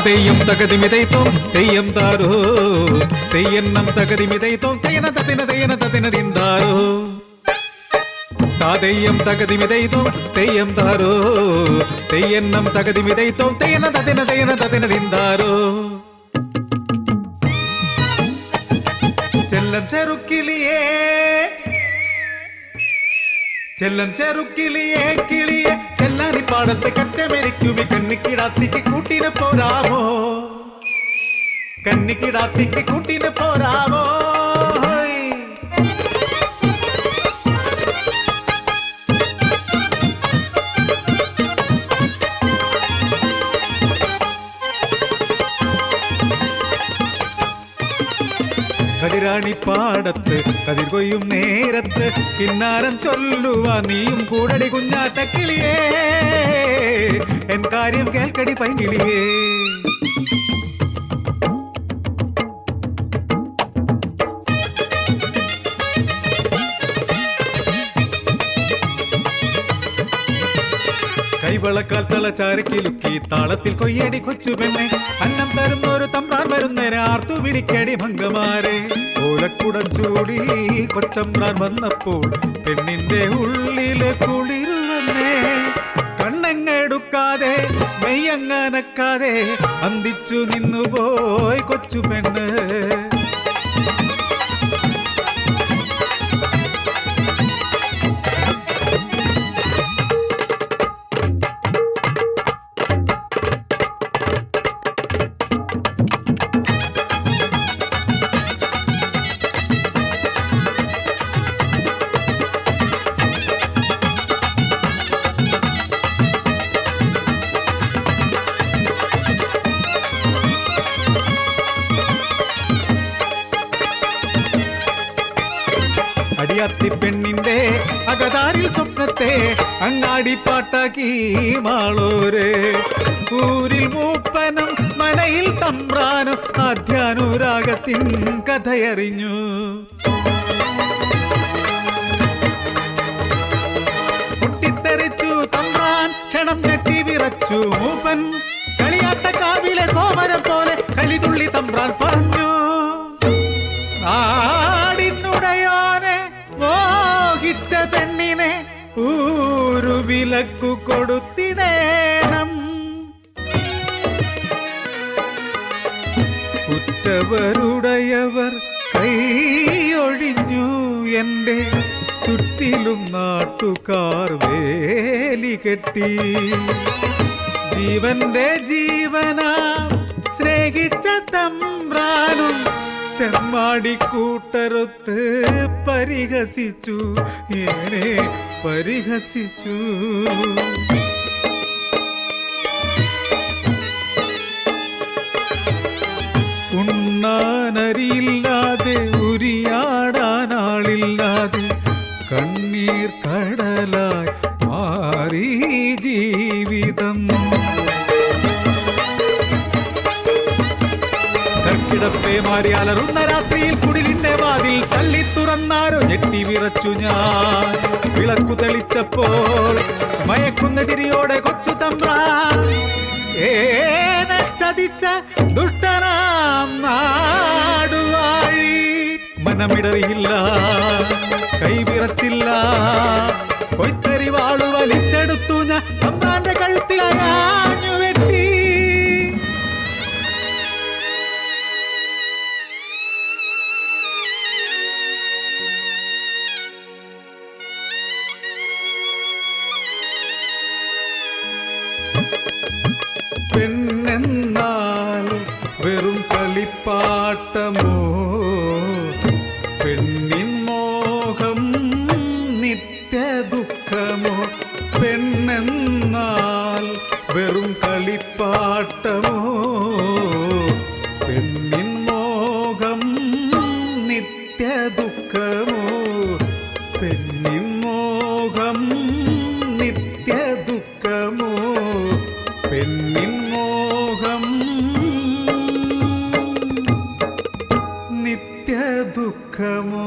തെയ്യം തകതിമിതൈത്തോം തെയ്യം താരോ തെയ്യന്നം തകതിമിതൈത്തോം തെയ്യന തതിന തിന്താരോ തെയ്യം തകതിമിതൈത്തോം തെയ്യം താരോ തെയ്യന്നം തകതിമിതൈത്തോം തെയ്യന തതിന തിന്താരോ ചെല്ലം ചെറുക്കിളിയേ ചെല്ലം ചെറുക്കിളിയേ കിളിയെ ചെല്ലാനി പാടത്തെ കറ്റമെരിക്കുമി കന്നിക്കിടാത്തിക്ക് കൂട്ടിന് പോരാമോ കന്നിക്കിടാത്തിക്ക് കൂട്ടിന് പോരാമോ കതിരാണി പാടത്ത് കതിർ കൊയ്യും നേരത്ത് കിന്നാരം ചൊല്ലുവാ നീയും കൂടടി കുഞ്ഞാറ്റ കിളിയേ എൻ കാര്യം കേൾക്കടി പൈങ്കിളിയേ കൈവളക്കാൽ തളച്ചാരക്കിലുക്കി താളത്തിൽ കൊയ്യടി കൊച്ചു പെണ്ണെ അന്നം തരുന്നൊരു തമ്പ്രാൻ വരുന്നേരെ ആർത്തു വിളിക്കടി ഭംഗമാരെ ഓലക്കുടം ചൂടി കൊച്ചമ്പ്രാൻ വന്നപ്പോൾ പെണ്ണിന്റെ ഉള്ളില് കുളിരുവന്നേ കണ്ണങ്ങെടുക്കാതെ മെയ്യങ്ങനക്കാതെ അന്തിച്ചു നിന്നുപോയി കൊച്ചു പെണ്ണ് അടിയാത്തി പെണ്ണിന്റെ അകതാരിൽ സ്വപ്നത്തെ അങ്ങാടി പാട്ടാക്കി മാളോര് ഊരിൽ മൂപ്പനം മനയിൽ തമ്പ്രാനും ആധ്യാനുരാഗത്തിൻ കഥയറിഞ്ഞു പൊട്ടിത്തെറിച്ചു തമ്പ്രാൻ ക്ഷണം ഞെട്ടി വിറച്ചു മൂപ്പൻ കളിയാട്ട കാവിലെ കോമരം പോലെ കളിതുള്ളി തമ്പ്രാൻ പറഞ്ഞു ആടിനുടയോനെ മോഹിച്ച പെണ്ണിനെ ഊരു വിലക്കു കൊടുത്തിടേണം ഉറ്റവരുടയവർ കൈയൊഴിഞ്ഞു എന്റെ ചുറ്റിലും നാട്ടുകാർ വേലി കെട്ടി ജീവന്റെ ജീവനാ സ്നേഹിച്ച തമ്പ്രാനും തെമ്മാടിക്കൂട്ടരൊത്ത് പരിഹസിച്ചു എന്നെ പരിഹസിച്ചു ഉണ്ണാനരിയില്ലാതെ ഉരിയാടാനാളില്ലാതെ കണ്ണീർ കടലായി മാറി ജീവിതം കിടപ്പേ മാറി അലറുന്ന രാത്രിയിൽ കുടിലിന്റെ വാതിൽ തള്ളി തുറന്നാരോ ഞെട്ടി വിറച്ചു ഞാൻ വിളക്കു തെളിച്ചപ്പോൾ മയക്കുന്ന ചിരിയോടെ കൊച്ചു തമ്പ്രാൻ ഏനെ ചതിച്ച ദുഷ്ടനാം നാടുവാഴി മനമിടറിയില്ല കൈവിറച്ചില്ല കൊയ്ത്തരി വാളു വലിച്ചെടുത്തു ഞാൻ തമ്പ്രാന്റെ കഴുത്തിലാഞ്ഞു വെട്ടി പെണ്ണെന്നാൽ വെറും കളിപ്പാട്ടമോ പെണ്ണിൻ മോഹം നിത്യ ദുഃഖമോ പെണ്ണെന്നാൽ വെറും കളിപ്പാട്ടമോ പെണ്ണിൻ മോഹം നിത്യ ദുഃഖമോ പെണ്ണിൻ മോഹം നിത്യ ദുഃഖമോ നിത്യ ദുഃഖമോ